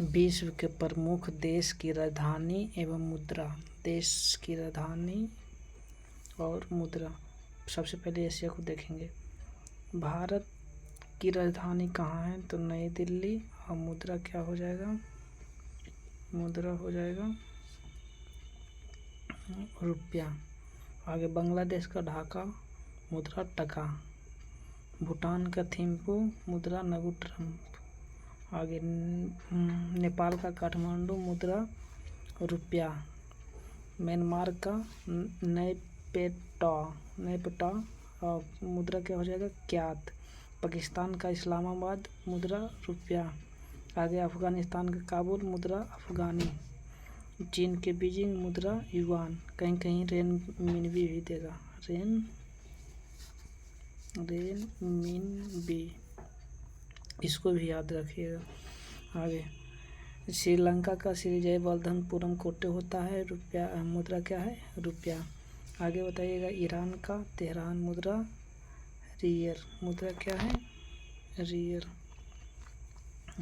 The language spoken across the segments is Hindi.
विश्व के प्रमुख देश की राजधानी एवं मुद्रा। देश की राजधानी और मुद्रा। सबसे पहले एशिया को देखेंगे। भारत की राजधानी कहाँ है? तो नई दिल्ली। और मुद्रा क्या हो जाएगा? मुद्रा हो जाएगा रुपया। आगे बांग्लादेश का ढाका, मुद्रा टका। भूटान का थिम्पू, मुद्रा नगुट्रम। आगे नेपाल का काठमांडू, मुद्रा रुपया। म्यांमार का नैपटा और मुद्रा क्या हो जाएगा? क्यात। पाकिस्तान का इस्लामाबाद, मुद्रा रुपया। आगे अफगानिस्तान का काबुल, मुद्रा अफगानी। चीन के बीजिंग, मुद्रा युआन। कहीं कहीं रेनमिनबी भी देगा, रेनमिनबी, इसको भी याद रखिएगा। आगे श्रीलंका का श्री जयवर्धनपुरम कोटे होता है, रुपया। मुद्रा क्या है? रुपया। आगे बताइएगा ईरान का तेहरान, मुद्रा रियल। मुद्रा क्या है? रियल।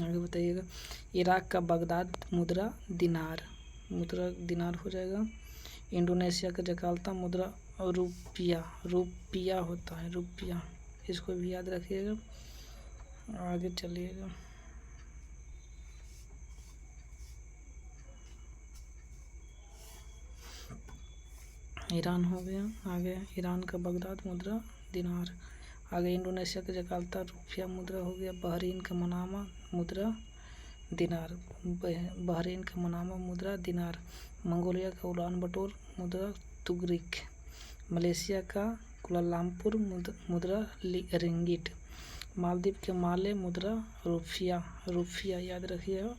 आगे बताइएगा इराक का बगदाद, मुद्रा दिनार। मुद्रा दिनार हो जाएगा। इंडोनेशिया का जकार्ता, मुद्रा रुपया। रुपया होता है, रुपया, इसको भी याद रखिएगा। आगे चलिएगा। ईरान हो गया। आगे ईरान का बगदाद, मुद्रा दिनार। आगे इंडोनेशिया का जकार्ता, रुपया, मुद्रा हो गया। बहरीन का मनामा, मुद्रा दिनार। बहरीन का मनामा, मुद्रा दिनार। मंगोलिया का उलान बटोर, मुद्रा तुगरिक। मलेशिया का कुलालमपुर, मुद्रा रिंगिट। मालदीव के माले, मुद्रा रुपया। रुपया याद रखिएगा।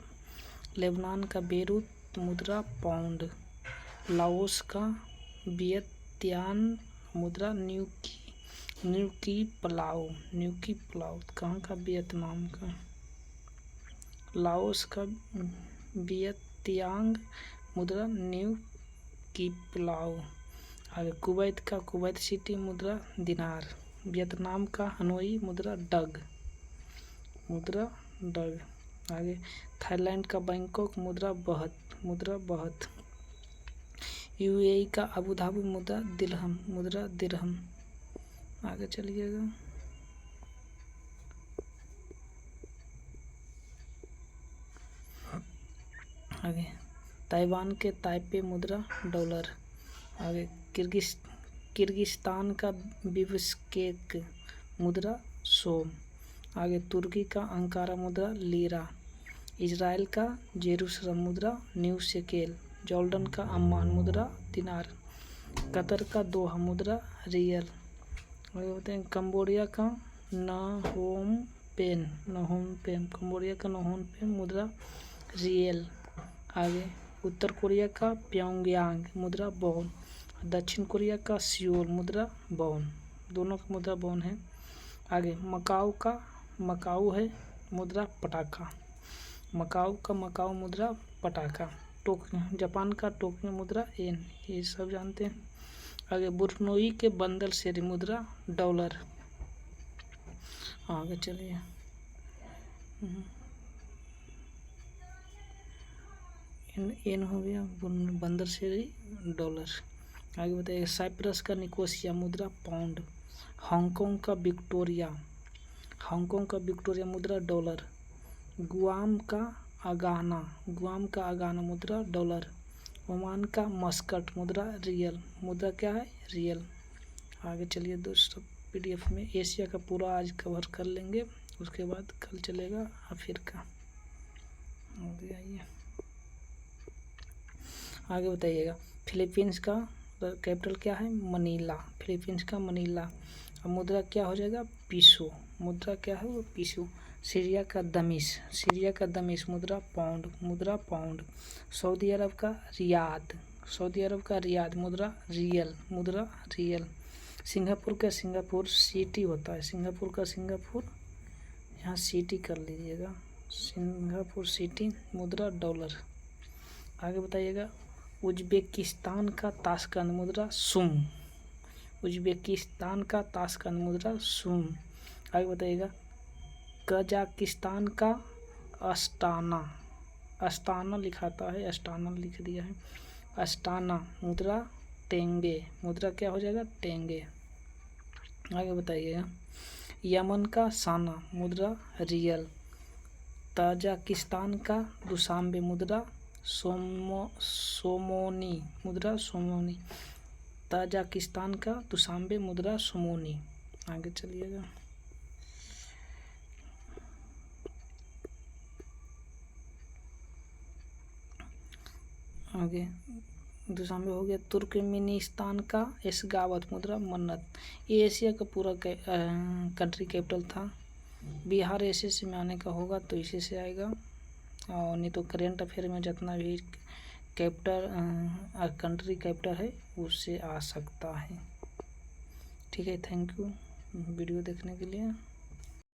लेबनान का बेरूत, मुद्रा पाउंड। लाओस का वियतनाम, मुद्रा न्यूकी पलाओ। न्यूकी पलाओ कहाँ का? वियतनाम का। लाओस का वियतयांग, मुद्रा न्यूकी पलाओ। आगे कुवैत का कुवैत सिटी, मुद्रा दिनार। वियतनाम का हनोई, मुद्रा डग। मुद्रा डग। आगे थाईलैंड का बैंकॉक, मुद्रा बहत। मुद्रा बहत। यूएई का अबू धाबी, मुद्रा दिरहम। मुद्रा दिरहम। आगे चलिएगा। आगे ताइवान के ताइपे, मुद्रा डॉलर। आगे किर्गिस्तान का बिश्केक, मुद्रा सोम। आगे तुर्की का अंकारा, मुद्रा लीरा। इजराइल का जेरूसलम, मुद्रा न्यू शेकेल। जॉर्डन का अम्मान, मुद्रा दिनार। कतर का दोहा, मुद्रा रियल। आगे बताएं कंबोडिया का नहोम पेन। कंबोडिया का नहोम पेन, मुद्रा रियल। आगे उत्तर कोरिया का प्योंगयांग, मुद्रा वॉन। दक्षिण कोरिया का सियोल, मुद्रा वॉन। दोनों का मुद्रा वॉन है। आगे मकाऊ है, मुद्रा पटाखा। मकाऊ का मकाऊ, मुद्रा पटाखा। जापान का टोक्यो, मुद्रा येन। ये सब जानते हैं। आगे बुरनोई के बंदर शेरी, मुद्रा डॉलर। आगे चलिए। येन हो गया, बंदर शेरी डॉलर। आगे बताइए साइप्रस का निकोसिया, मुद्रा पाउंड। हांगकांग का विक्टोरिया, मुद्रा डॉलर। गुआम का अगाना, मुद्रा डॉलर। ओमान का मस्कट, मुद्रा रियल। मुद्रा क्या है? रियल। आगे चलिए दोस्तों, पीडीएफ में एशिया का पूरा आज कवर कर लेंगे, उसके बाद कल चलेगा अफ्रीका। आगे बताइएगा फिलीपींस का कैपिटल क्या है? मनीला। फिलीपींस का मनीला। और मुद्रा क्या हो जाएगा? पीसो। मुद्रा क्या है? वो पीसो। सीरिया का दमिश, मुद्रा पाउंड। सऊदी अरब का रियाद, मुद्रा रियल। सिंगापुर का सिंगापुर सिटी होता है, सिंगापुर यहाँ सिटी कर लीजिएगा, सिंगापुर सिटी, मुद्रा डॉलर। आगे बताइएगा उज्बेकिस्तान का ताशकंद, मुद्रा सुम। मुद्रा सुम। आगे बताइएगा कजाकिस्तान का अस्ताना, अस्ताना लिखाता है, अस्ताना लिख दिया है। अस्ताना मुद्रा टेंगे, मुद्रा क्या हो जाएगा? टेंगे। आगे बताइएगा। यमन का साना मुद्रा रियल। ताजिकिस्तान का दुशांबे मुद्रा सोमोनी, मुद्रा सोमोनी। ताजिकिस्तान का दुशांबे मुद्रा सोमोनी। आगे चलिएगा। आगे दुशांबे हो गया। तुर्कमेनिस्तान का एशगावत मुद्रा मन्नत। ये एशिया का पूरा कंट्री कैपिटल था। बिहार एसएससी में आने का होगा तो इसी से आएगा, और नहीं तो करेंट अफेयर में जितना भी कैपिटल कंट्री कैपिटल है उससे आ सकता है। ठीक है, थैंक यू वीडियो देखने के लिए।